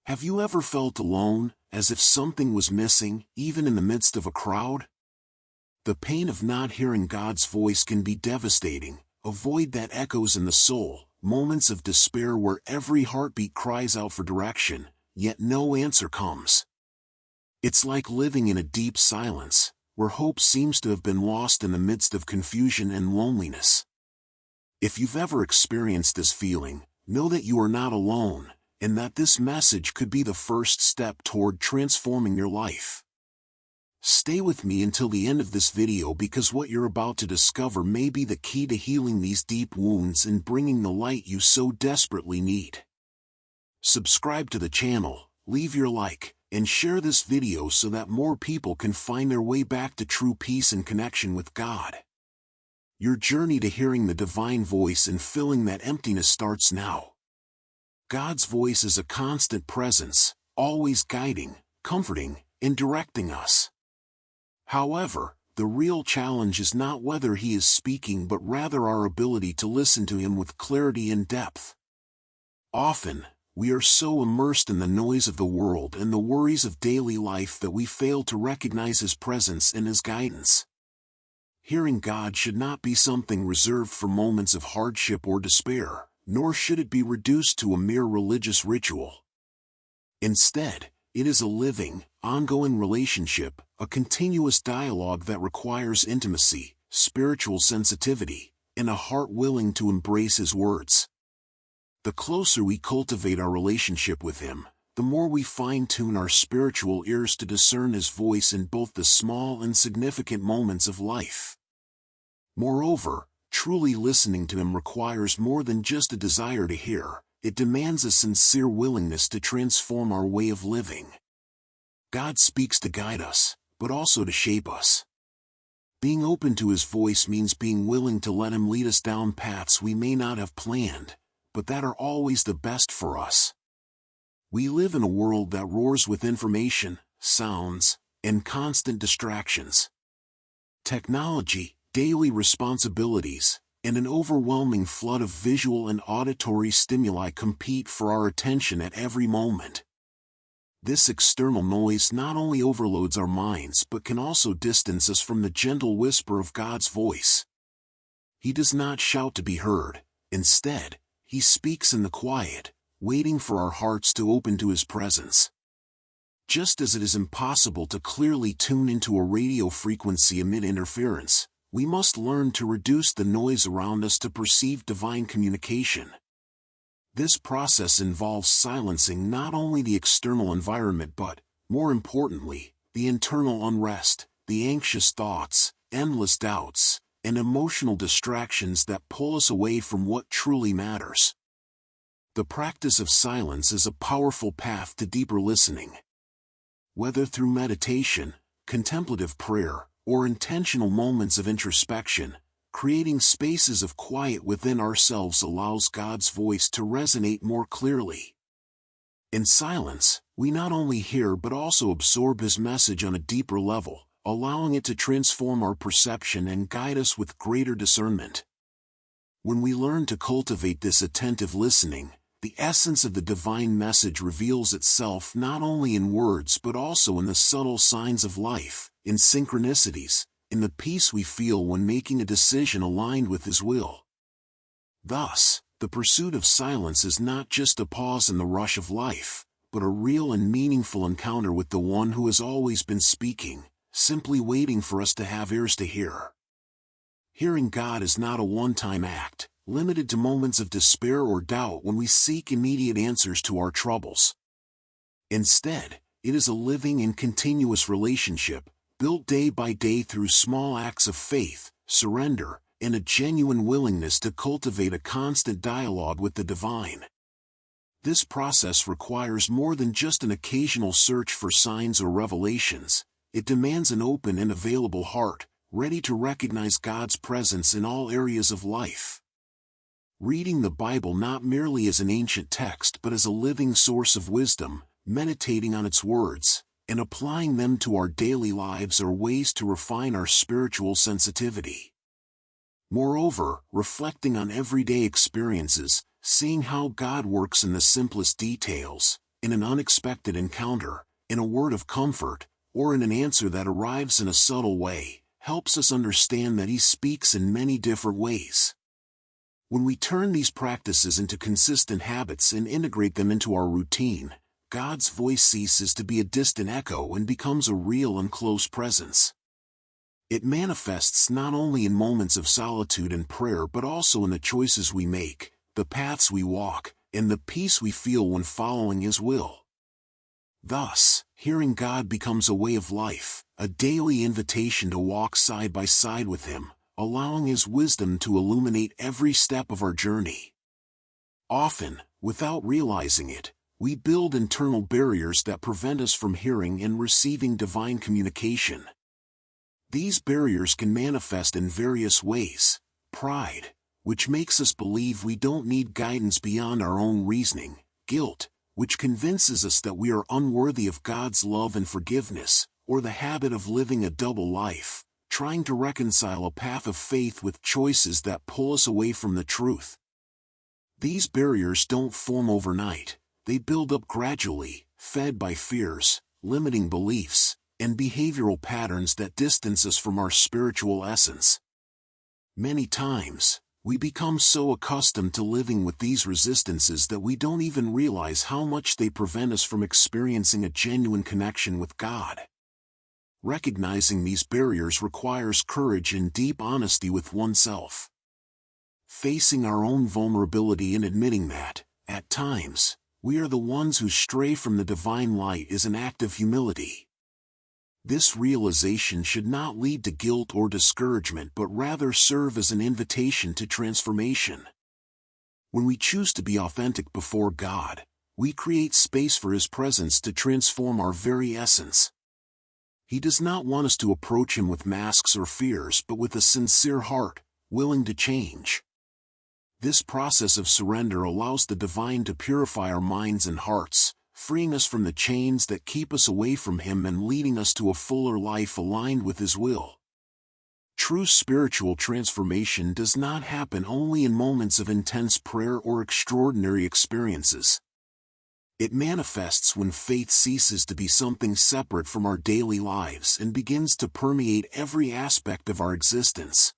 Have you ever felt alone, as if something was missing, even in the midst of a crowd? The pain of not hearing God's voice can be devastating. A void that echoes in the soul, moments of despair where every heartbeat cries out for direction, yet no answer comes. It's like living in a deep silence, where hope seems to have been lost in the midst of confusion and loneliness. If you've ever experienced this feeling, know that you are not alone, and that this message could be the first step toward transforming your life. Stay with me until the end of this video because what you're about to discover may be the key to healing these deep wounds and bringing the light you so desperately need. Subscribe to the channel, leave your like, and share this video so that more people can find their way back to true peace and connection with God. Your journey to hearing the divine voice and filling that emptiness starts now. God's voice is a constant presence, always guiding, comforting, and directing us. However, the real challenge is not whether He is speaking but rather our ability to listen to Him with clarity and depth. Often, we are so immersed in the noise of the world and the worries of daily life that we fail to recognize His presence and His guidance. Hearing God should not be something reserved for moments of hardship or despair, nor should it be reduced to a mere religious ritual. Instead, it is a living, ongoing relationship, a continuous dialogue that requires intimacy, spiritual sensitivity, and a heart willing to embrace His words. The closer we cultivate our relationship with Him, the more we fine-tune our spiritual ears to discern His voice in both the small and significant moments of life. Moreover, truly listening to Him requires more than just a desire to hear. It demands a sincere willingness to transform our way of living. God speaks to guide us, but also to shape us. Being open to His voice means being willing to let Him lead us down paths we may not have planned, but that are always the best for us. We live in a world that roars with information, sounds, and constant distractions. Technology, daily responsibilities, and an overwhelming flood of visual and auditory stimuli compete for our attention at every moment. This external noise not only overloads our minds but can also distance us from the gentle whisper of God's voice. He does not shout to be heard. Instead, He speaks in the quiet, waiting for our hearts to open to His presence. Just as it is impossible to clearly tune into a radio frequency amid interference, we must learn to reduce the noise around us to perceive divine communication. This process involves silencing not only the external environment but, more importantly, the internal unrest, the anxious thoughts, endless doubts, and emotional distractions that pull us away from what truly matters. The practice of silence is a powerful path to deeper listening. Whether through meditation, contemplative prayer, or intentional moments of introspection, creating spaces of quiet within ourselves allows God's voice to resonate more clearly. In silence, we not only hear but also absorb His message on a deeper level, allowing it to transform our perception and guide us with greater discernment. When we learn to cultivate this attentive listening, the essence of the divine message reveals itself not only in words but also in the subtle signs of life, in synchronicities, in the peace we feel when making a decision aligned with His will. Thus, the pursuit of silence is not just a pause in the rush of life, but a real and meaningful encounter with the One who has always been speaking, simply waiting for us to have ears to hear. Hearing God is not a one-time act, limited to moments of despair or doubt when we seek immediate answers to our troubles. Instead, it is a living and continuous relationship, built day by day through small acts of faith, surrender, and a genuine willingness to cultivate a constant dialogue with the divine. This process requires more than just an occasional search for signs or revelations. It demands an open and available heart, ready to recognize God's presence in all areas of life. Reading the Bible not merely as an ancient text but as a living source of wisdom, meditating on its words, and applying them to our daily lives are ways to refine our spiritual sensitivity. Moreover, reflecting on everyday experiences, seeing how God works in the simplest details, in an unexpected encounter, in a word of comfort, or in an answer that arrives in a subtle way, helps us understand that He speaks in many different ways. When we turn these practices into consistent habits and integrate them into our routine, God's voice ceases to be a distant echo and becomes a real and close presence. It manifests not only in moments of solitude and prayer but also in the choices we make, the paths we walk, and the peace we feel when following His will. Thus, hearing God becomes a way of life, a daily invitation to walk side by side with Him, allowing His wisdom to illuminate every step of our journey. Often, without realizing it, we build internal barriers that prevent us from hearing and receiving divine communication. These barriers can manifest in various ways: pride, which makes us believe we don't need guidance beyond our own reasoning; guilt, which convinces us that we are unworthy of God's love and forgiveness; or the habit of living a double life, trying to reconcile a path of faith with choices that pull us away from the truth. These barriers don't form overnight. They build up gradually, fed by fears, limiting beliefs, and behavioral patterns that distance us from our spiritual essence. Many times, we become so accustomed to living with these resistances that we don't even realize how much they prevent us from experiencing a genuine connection with God. Recognizing these barriers requires courage and deep honesty with oneself. Facing our own vulnerability and admitting that, at times, we are the ones who stray from the divine light is an act of humility. This realization should not lead to guilt or discouragement but rather serve as an invitation to transformation. When we choose to be authentic before God, we create space for His presence to transform our very essence. He does not want us to approach Him with masks or fears but with a sincere heart, willing to change. This process of surrender allows the divine to purify our minds and hearts, freeing us from the chains that keep us away from Him and leading us to a fuller life aligned with His will. True spiritual transformation does not happen only in moments of intense prayer or extraordinary experiences. It manifests when faith ceases to be something separate from our daily lives and begins to permeate every aspect of our existence.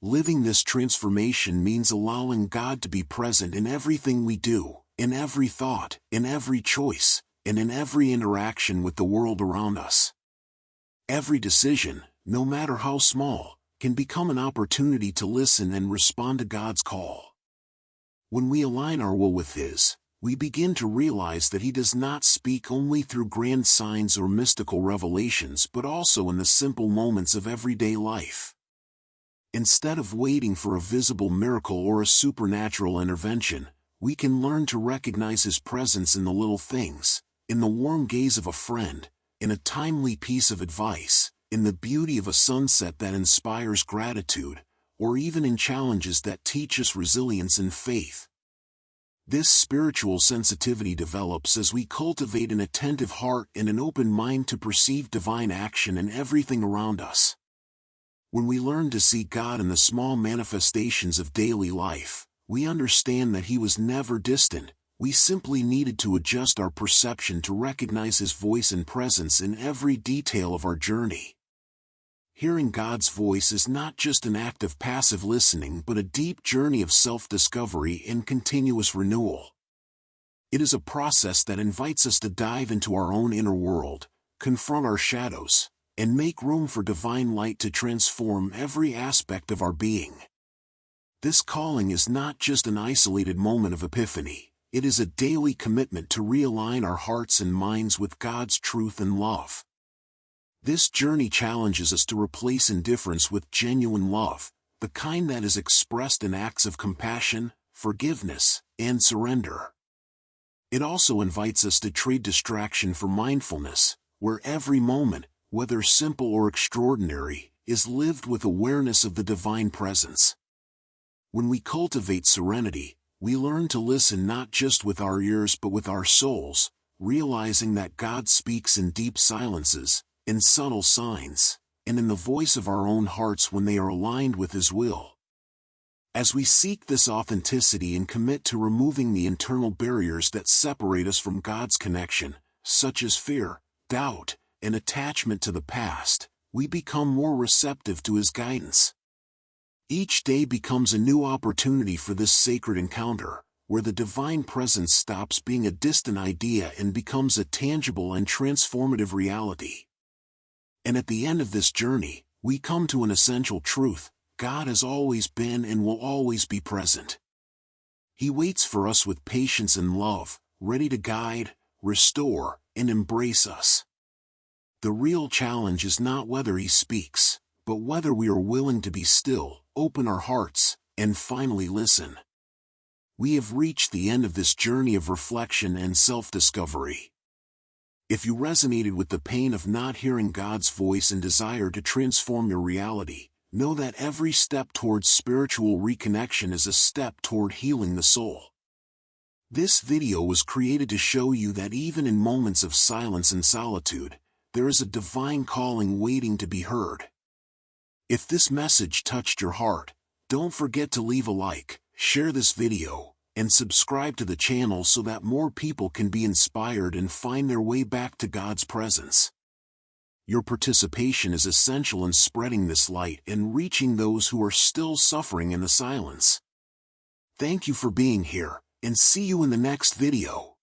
Living this transformation means allowing God to be present in everything we do, in every thought, in every choice, and in every interaction with the world around us. Every decision, no matter how small, can become an opportunity to listen and respond to God's call. When we align our will with His, we begin to realize that He does not speak only through grand signs or mystical revelations but also in the simple moments of everyday life. Instead of waiting for a visible miracle or a supernatural intervention, we can learn to recognize His presence in the little things, in the warm gaze of a friend, in a timely piece of advice, in the beauty of a sunset that inspires gratitude, or even in challenges that teach us resilience and faith. This spiritual sensitivity develops as we cultivate an attentive heart and an open mind to perceive divine action in everything around us. When we learn to see God in the small manifestations of daily life, we understand that He was never distant. We simply needed to adjust our perception to recognize His voice and presence in every detail of our journey. Hearing God's voice is not just an act of passive listening but a deep journey of self-discovery and continuous renewal. It is a process that invites us to dive into our own inner world, confront our shadows, and make room for divine light to transform every aspect of our being. This calling is not just an isolated moment of epiphany, it is a daily commitment to realign our hearts and minds with God's truth and love. This journey challenges us to replace indifference with genuine love, the kind that is expressed in acts of compassion, forgiveness, and surrender. It also invites us to trade distraction for mindfulness, where every moment, whether simple or extraordinary, is lived with awareness of the divine presence. When we cultivate serenity, we learn to listen not just with our ears but with our souls, realizing that God speaks in deep silences, in subtle signs, and in the voice of our own hearts when they are aligned with His will. As we seek this authenticity and commit to removing the internal barriers that separate us from God's connection, such as fear, doubt, and attachment to the past, we become more receptive to His guidance. Each day becomes a new opportunity for this sacred encounter, where the divine presence stops being a distant idea and becomes a tangible and transformative reality. And at the end of this journey, we come to an essential truth: God has always been and will always be present. He waits for us with patience and love, ready to guide, restore, and embrace us. The real challenge is not whether He speaks, but whether we are willing to be still, open our hearts, and finally listen. We have reached the end of this journey of reflection and self-discovery. If you resonated with the pain of not hearing God's voice and desire to transform your reality, know that every step towards spiritual reconnection is a step toward healing the soul. This video was created to show you that even in moments of silence and solitude, there is a divine calling waiting to be heard. If this message touched your heart, don't forget to leave a like, share this video, and subscribe to the channel so that more people can be inspired and find their way back to God's presence. Your participation is essential in spreading this light and reaching those who are still suffering in the silence. Thank you for being here, and see you in the next video.